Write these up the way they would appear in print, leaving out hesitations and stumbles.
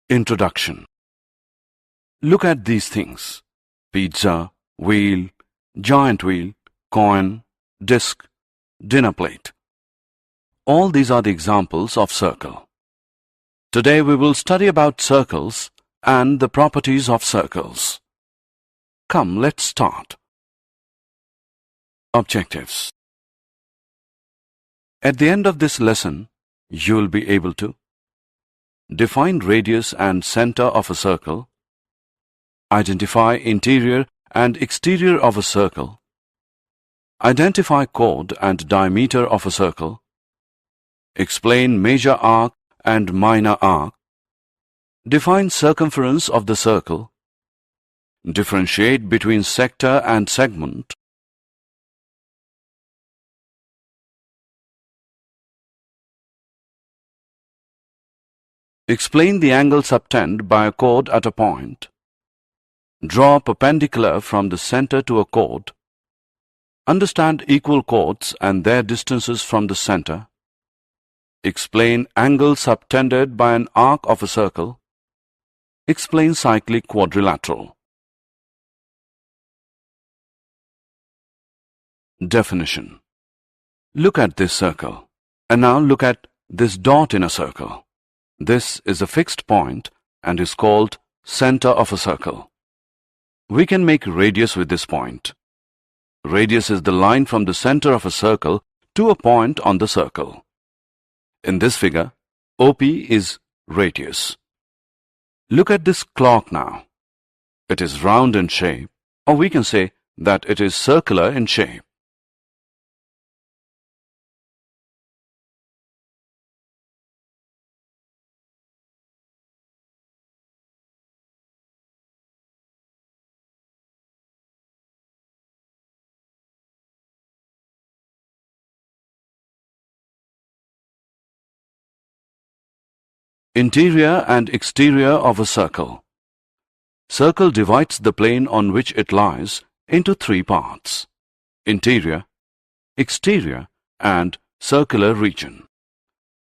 Introduction. Look at these things: pizza, wheel, giant wheel, coin, disc, dinner plate. All these are the examples of circle. Today we will study about circles and the properties of circles. Come, let's start. Objectives. At the end of this lesson, you will be able to define radius and center of a circle, identify interior and exterior of a circle, identify chord and diameter of a circle, explain major arc and minor arc, define circumference of the circle, differentiate between sector and segment, explain the angle subtended by a chord at a point, draw perpendicular from the center to a chord, understand equal chords and their distances from the center, explain angle subtended by an arc of a circle, explain cyclic quadrilateral. Definition. Look at this circle, and now look at this dot in a circle. This is a fixed point and is called center of a circle. We can make radius with this point. Radius is the line from the center of a circle to a point on the circle. In this figure, OP is radius. Look at this clock now. It is round in shape, or we can say that it is circular in shape. Interior and exterior of a circle. Circle divides the plane on which it lies into three parts: interior, exterior, and circular region.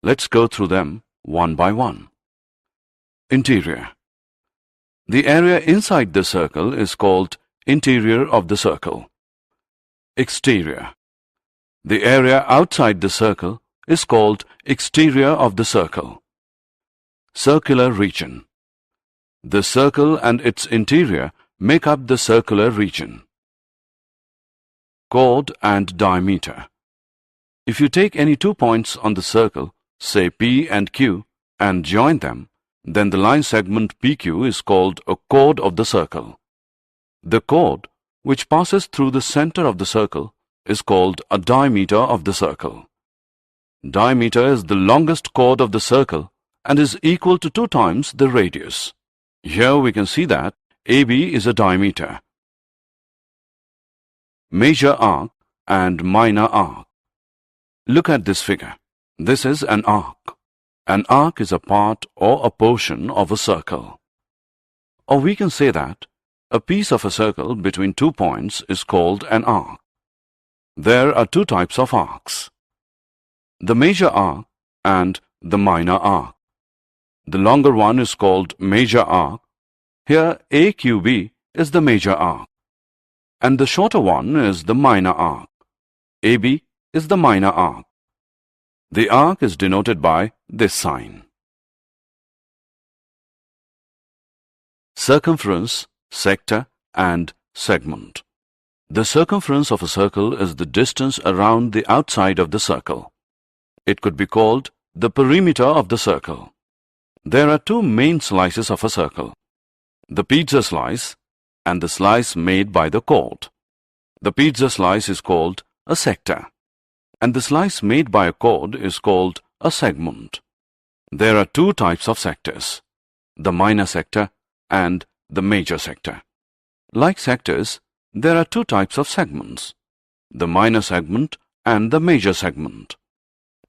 Let's go through them one by one. Interior. The area inside the circle is called interior of the circle. Exterior. The area outside the circle is called exterior of the circle. Circular region. The circle and its interior make up the circular region. Chord and diameter. If you take any 2 points on the circle, say P and Q, and join them, then the line segment PQ is called a chord of the circle. The chord, which passes through the center of the circle, is called a diameter of the circle. Diameter is the longest chord of the circle and is equal to 2 times the radius. Here we can see that AB is a diameter. Major arc and minor arc. Look at this figure. This is an arc. An arc is a part or a portion of a circle. Or we can say that a piece of a circle between 2 points is called an arc. There are 2 types of arcs: the major arc and the minor arc. The longer one is called major arc. Here AQB is the major arc, and the shorter one is the minor arc. AB is the minor arc. The arc is denoted by this sign. Circumference, sector, and segment. The circumference of a circle is the distance around the outside of the circle. It could be called the perimeter of the circle. There are 2 main slices of a circle: the pizza slice and the slice made by the chord. The pizza slice is called a sector, and the slice made by a chord is called a segment. There are 2 types of sectors: the minor sector and the major sector. Like sectors, there are 2 types of segments: the minor segment and the major segment.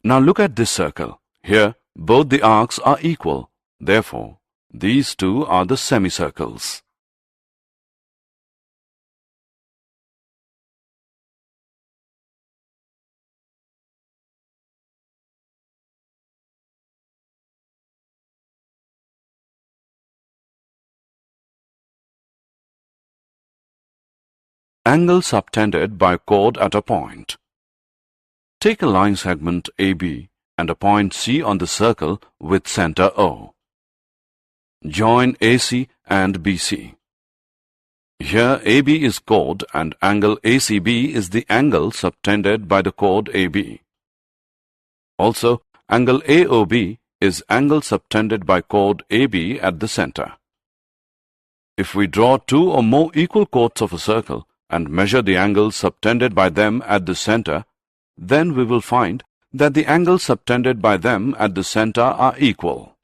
Now look at this circle. Here, both the arcs are equal. Therefore, these 2 are the semicircles. Angle subtended by chord at a point. Take a line segment AB and a point C on the circle with center O. Join AC and BC. Here AB is chord and angle ACB is the angle subtended by the chord AB. Also, angle AOB is angle subtended by chord AB at the center. If we draw two or more equal chords of a circle and measure the angles subtended by them at the center, then we will find that the angles subtended by them at the center are equal.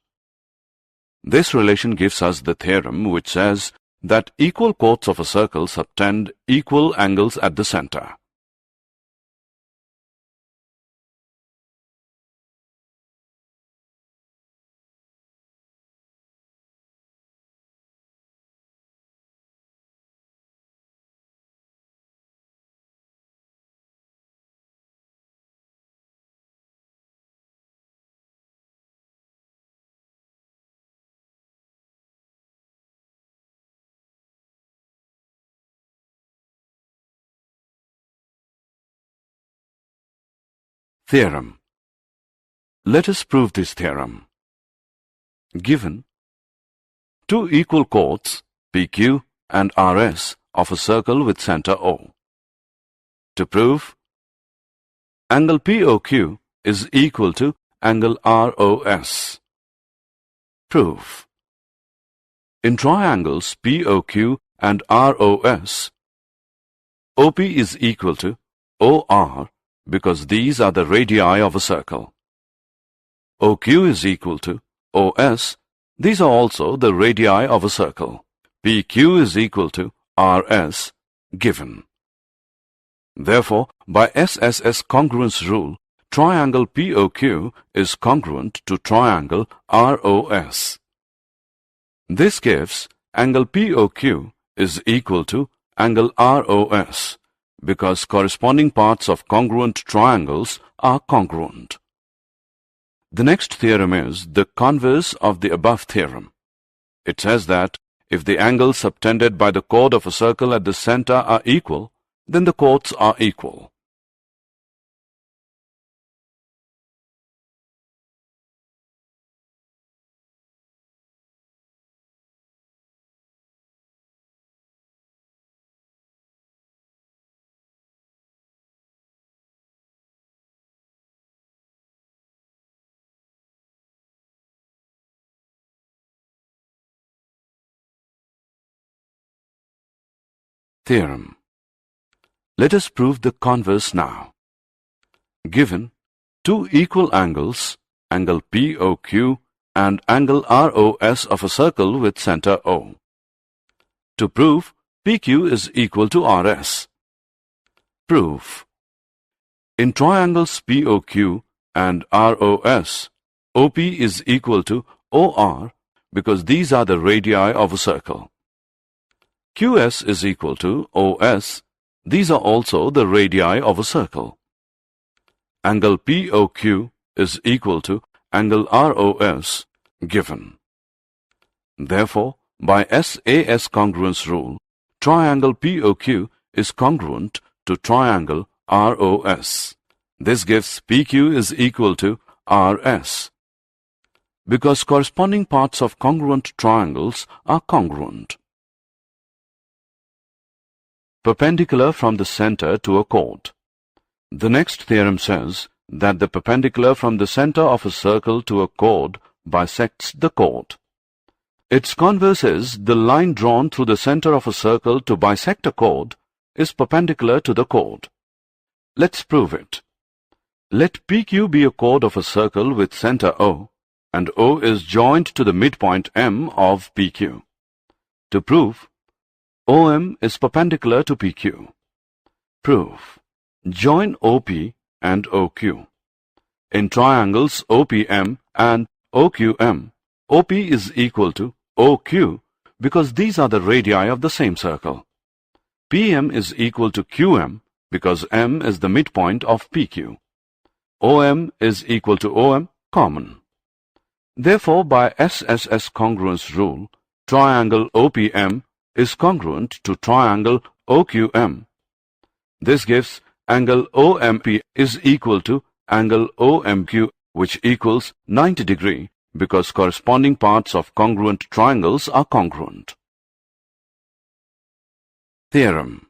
This relation gives us the theorem which says that equal chords of a circle subtend equal angles at the center. Theorem. Let us prove this theorem. Given two equal chords PQ and RS of a circle with center O. To prove, angle POQ is equal to angle ROS. Proof. In triangles POQ and ROS, OP is equal to OR because these are the radii of a circle. OQ is equal to OS. These are also the radii of a circle. PQ is equal to RS given. Therefore, by SSS congruence rule, triangle POQ is congruent to triangle ROS. This gives angle POQ is equal to angle ROS because corresponding parts of congruent triangles are congruent. The next theorem is the converse of the above theorem. It says that if the angles subtended by the chord of a circle at the center are equal, then the chords are equal. Theorem. Let us prove the converse now. Given two equal angles, angle POQ and angle ROS of a circle with center O. To prove, PQ is equal to RS. Proof. In triangles POQ and ROS, OP is equal to OR because these are the radii of a circle. QS is equal to OS. These are also the radii of a circle. Angle POQ is equal to angle ROS given. Therefore, by SAS congruence rule, triangle POQ is congruent to triangle ROS. This gives PQ is equal to RS. Because corresponding parts of congruent triangles are congruent. Perpendicular from the center to a chord. The next theorem says that the perpendicular from the center of a circle to a chord bisects the chord. Its converse is the line drawn through the center of a circle to bisect a chord is perpendicular to the chord. Let's prove it. Let PQ be a chord of a circle with center O, and O is joined to the midpoint M of PQ. To prove, OM is perpendicular to PQ. Proof. Join OP and OQ. In triangles OPM and OQM, OP is equal to OQ because these are the radii of the same circle. PM is equal to QM because M is the midpoint of PQ. OM is equal to OM common. Therefore, by SSS congruence rule, triangle OPM is congruent to triangle OQM This gives angle OMP is equal to angle OMQ, which equals 90 degree, because corresponding parts of congruent triangles are congruent. Theorem.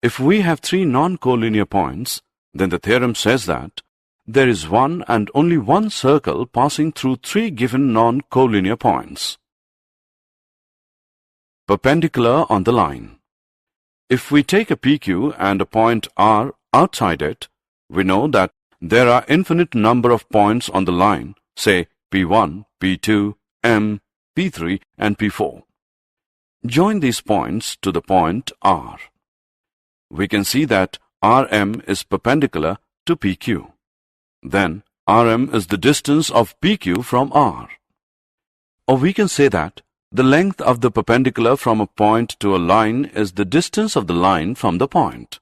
If we have three non-collinear points, then the theorem says that there is one and only one circle passing through three given non-collinear points. Perpendicular on the line. If we take a PQ and a point R outside it, we know that there are infinite number of points on the line, say P1, P2, M, P3 and P4. Join these points to the point R. We can see that RM is perpendicular to PQ. Then RM is the distance of PQ from R. Or we can say that the length of the perpendicular from a point to a line is the distance of the line from the point.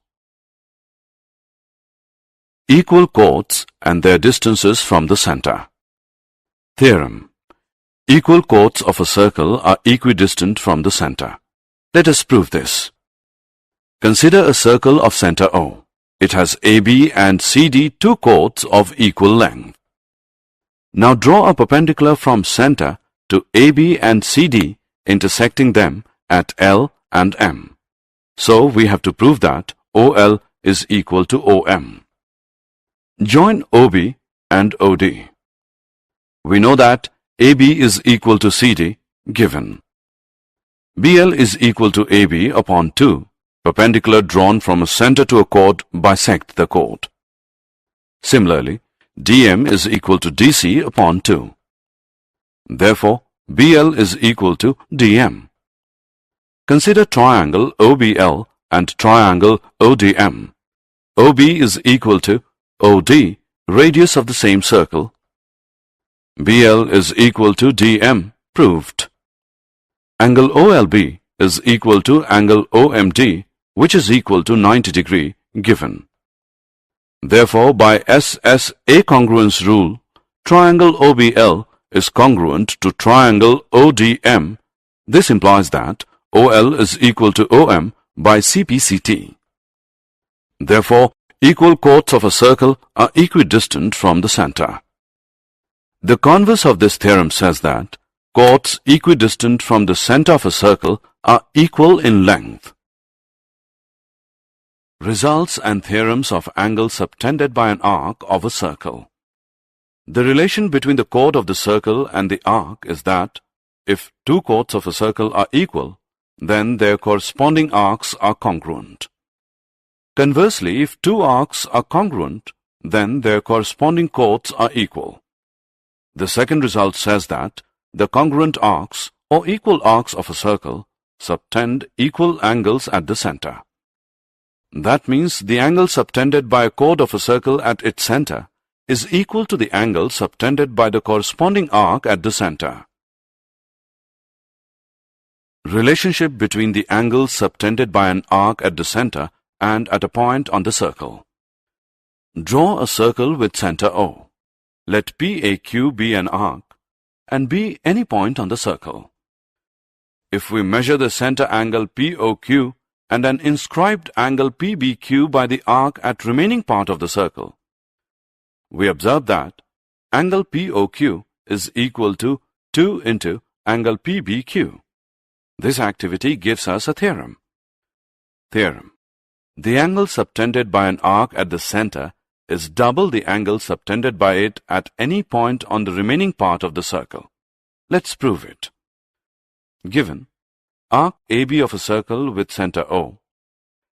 Equal chords and their distances from the center. Theorem. Equal chords of a circle are equidistant from the center. Let us prove this. Consider a circle of center O. It has AB and CD two chords of equal length. Now draw a perpendicular from center to AB and CD, intersecting them at L and M. So we have to prove that OL is equal to OM. Join OB and OD. We know that AB is equal to CD, given. BL is equal to AB upon 2. Perpendicular drawn from a center to a chord bisect the chord. Similarly, DM is equal to DC upon 2. Therefore, BL is equal to DM. Consider triangle OBL and triangle ODM. OB is equal to OD, radius of the same circle. BL is equal to DM, proved. Angle OLB is equal to angle OMD, which is equal to 90 degree, given. Therefore, by SSA congruence rule, triangle OBL is congruent to triangle ODM. This implies that OL is equal to OM by CPCT. Therefore, equal chords of a circle are equidistant from the center. The converse of this theorem says that chords equidistant from the center of a circle are equal in length. Results and theorems of angles subtended by an arc of a circle. The relation between the chord of the circle and the arc is that if two chords of a circle are equal, then their corresponding arcs are congruent. Conversely, if two arcs are congruent, then their corresponding chords are equal. The second result says that the congruent arcs or equal arcs of a circle subtend equal angles at the center. That means the angle subtended by a chord of a circle at its center is equal to the angle subtended by the corresponding arc at the center. Relationship between the angles subtended by an arc at the center and at a point on the circle. Draw a circle with center O. Let PAQ be an arc and be any point on the circle. If we measure the center angle POQ and an inscribed angle PBQ by the arc at remaining part of the circle, we observe that angle POQ is equal to 2 into angle PBQ. This activity gives us a theorem. Theorem. The angle subtended by an arc at the center is double the angle subtended by it at any point on the remaining part of the circle. Let's prove it. Given arc AB of a circle with center O,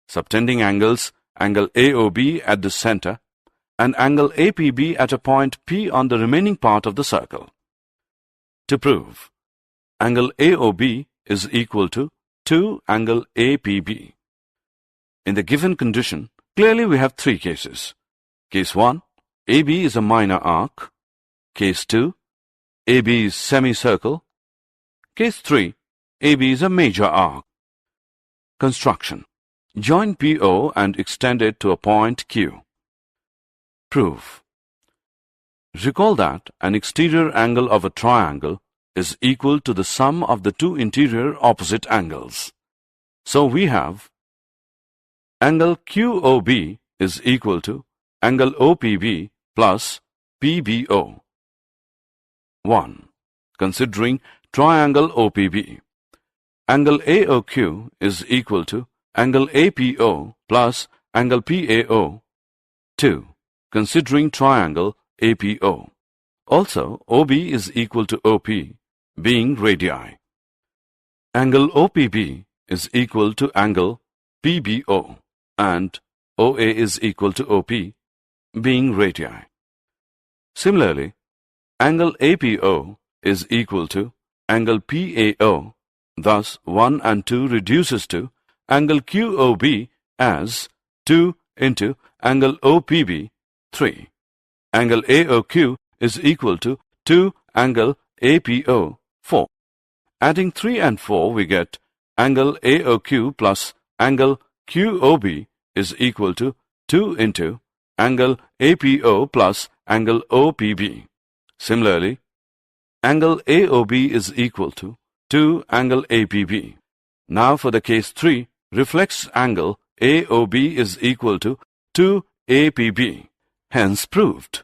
subtending angles angle AOB at the center and angle APB at a point P on the remaining part of the circle. To prove, angle AOB is equal to 2 angle APB. In the given condition, clearly we have three cases. Case 1, AB is a minor arc. Case 2, AB is semicircle. Case 3, AB is a major arc. Construction. Join PO and extend it to a point Q. Proof. Recall that an exterior angle of a triangle is equal to the sum of the two interior opposite angles. So we have Angle QOB is equal to angle OPB plus PBO. 1. Considering triangle OPB. Angle AOQ is equal to angle APO plus angle PAO. 2. Considering triangle APO. Also, OB is equal to OP, being radii. Angle OPB is equal to angle PBO and OA is equal to OP, being radii. Similarly, angle APO is equal to angle PAO, thus 1 and 2 reduces to angle QOB as 2 into angle OPB, 3. Angle AOQ is equal to 2 angle APO, 4. Adding 3 and 4 we get angle AOQ plus angle QOB is equal to 2 into angle APO plus angle OPB. Similarly, angle AOB is equal to 2 angle APB. Now for the case 3, reflex angle AOB is equal to 2 APB, hence proved.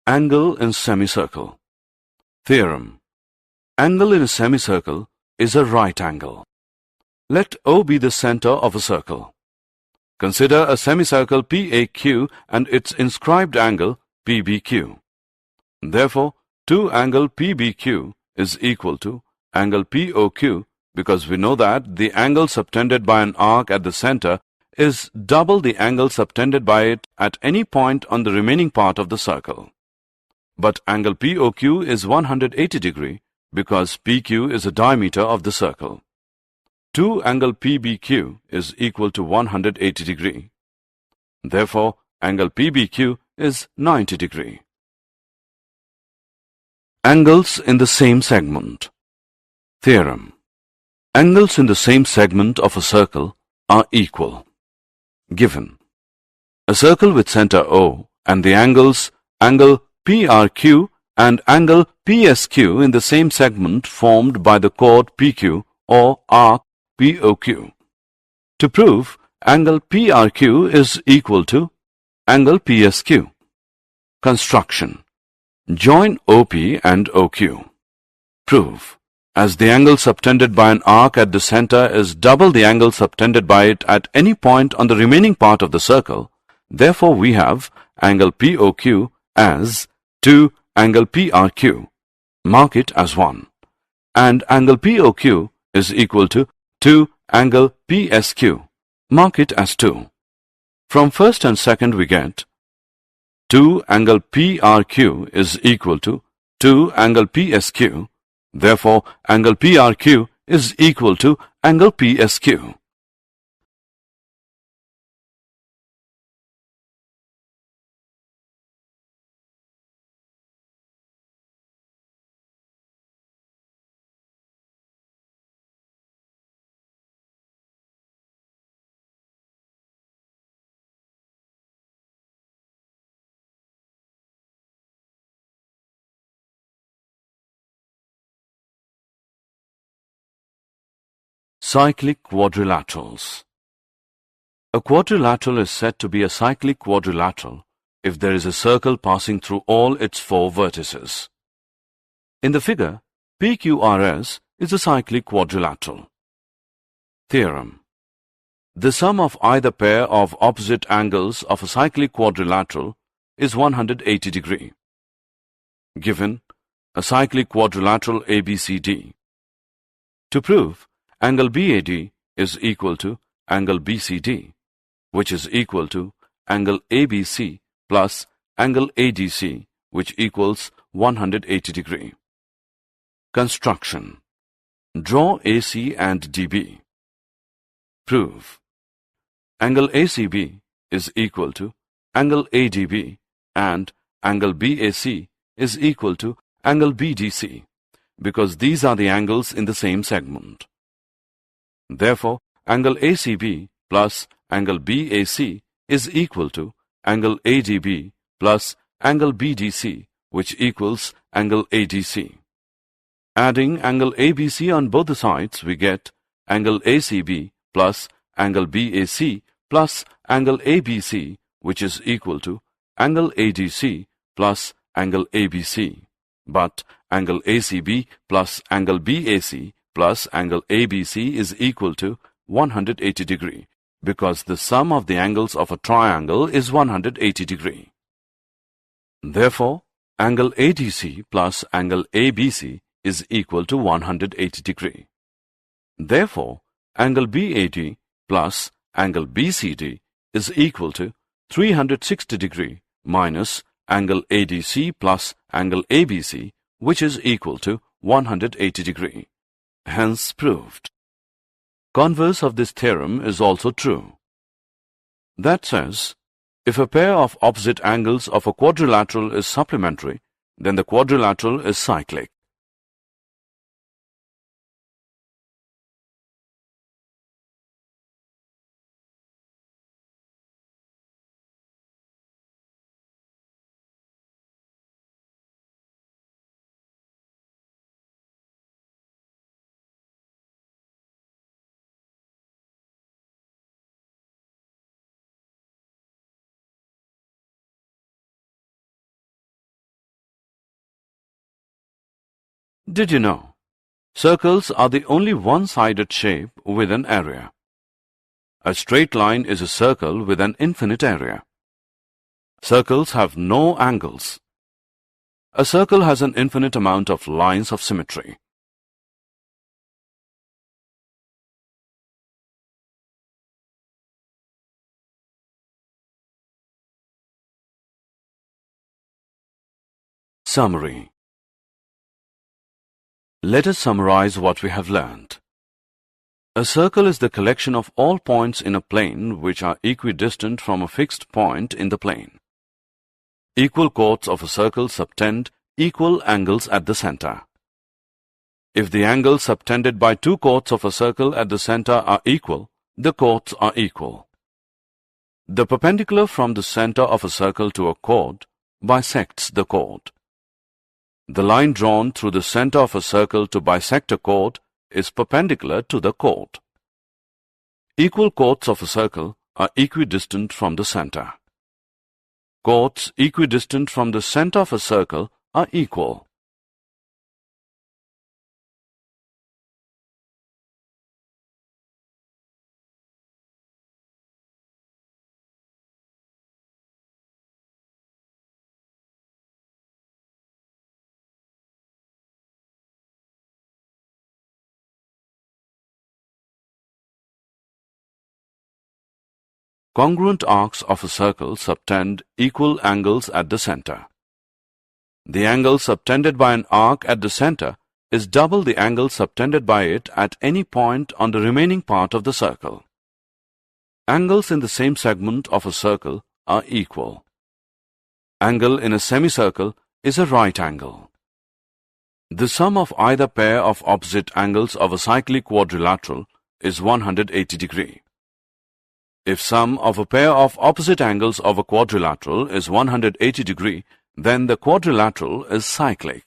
Angle in semicircle. Theorem. Angle in a semicircle is a right angle. Let O be the center of a circle. Consider a semicircle PAQ and its inscribed angle PBQ. Therefore, 2 angle PBQ is equal to angle POQ because we know that the angle subtended by an arc at the center is double the angle subtended by it at any point on the remaining part of the circle. But angle POQ is 180 degree because PQ is the diameter of the circle. 2 angle PBQ is equal to 180 degree. Therefore, angle PBQ is 90 degree. Angles in the same segment. Theorem. Angles in the same segment of a circle are equal. Given a circle with center O and the angles angle PRQ and angle PSQ in the same segment formed by the chord PQ or arc POQ. To prove, angle PRQ is equal to angle PSQ. Construction. Join OP and OQ. Prove. As the angle subtended by an arc at the center is double the angle subtended by it at any point on the remaining part of the circle, therefore we have angle POQ as 2 angle PRQ. Mark it as 1. And angle POQ is equal to 2 angle PSQ. Mark it as 2. From first and second we get 2 angle PRQ is equal to 2 angle PSQ. Therefore, angle PRQ is equal to angle PSQ. Cyclic quadrilaterals. A quadrilateral is said to be a cyclic quadrilateral if there is a circle passing through all its 4 vertices. In the figure, PQRS is a cyclic quadrilateral. Theorem. The sum of either pair of opposite angles of a cyclic quadrilateral is 180 degree. Given a cyclic quadrilateral ABCD. To prove, angle BAD is equal to angle BCD, which is equal to angle ABC plus angle ADC, which equals 180 degree. Construction. Draw AC and DB. Prove. Angle ACB is equal to angle ADB and angle BAC is equal to angle BDC because these are the angles in the same segment. Therefore, angle ACB plus angle BAC is equal to angle ADB plus angle BDC, which equals angle ADC. Adding angle ABC on both the sides, we get angle ACB plus angle BAC plus angle ABC, which is equal to angle ADC plus angle ABC. But angle ACB plus angle BAC plus angle ABC is equal to 180 degree, because the sum of the angles of a triangle is 180 degree. Therefore, angle ADC plus angle ABC is equal to 180 degree. Therefore, angle BAD plus angle BCD is equal to 360 degree minus angle ADC plus angle ABC, which is equal to 180 degree. Hence proved. Converse of this theorem is also true. That says, if a pair of opposite angles of a quadrilateral is supplementary, then the quadrilateral is cyclic. Did you know? Circles are the only one-sided shape with an area. A straight line is a circle with an infinite area. Circles have no angles. A circle has an infinite amount of lines of symmetry. Summary. Let us summarize what we have learned. A circle is the collection of all points in a plane which are equidistant from a fixed point in the plane. Equal chords of a circle subtend equal angles at the center. If the angles subtended by two chords of a circle at the center are equal, the chords are equal. The perpendicular from the center of a circle to a chord bisects the chord. The line drawn through the center of a circle to bisect a chord is perpendicular to the chord. Equal chords of a circle are equidistant from the center. Chords equidistant from the center of a circle are equal. Congruent arcs of a circle subtend equal angles at the center. The angle subtended by an arc at the center is double the angle subtended by it at any point on the remaining part of the circle. Angles in the same segment of a circle are equal. Angle in a semicircle is a right angle. The sum of either pair of opposite angles of a cyclic quadrilateral is 180 degree. If sum of a pair of opposite angles of a quadrilateral is 180 degree, then the quadrilateral is cyclic.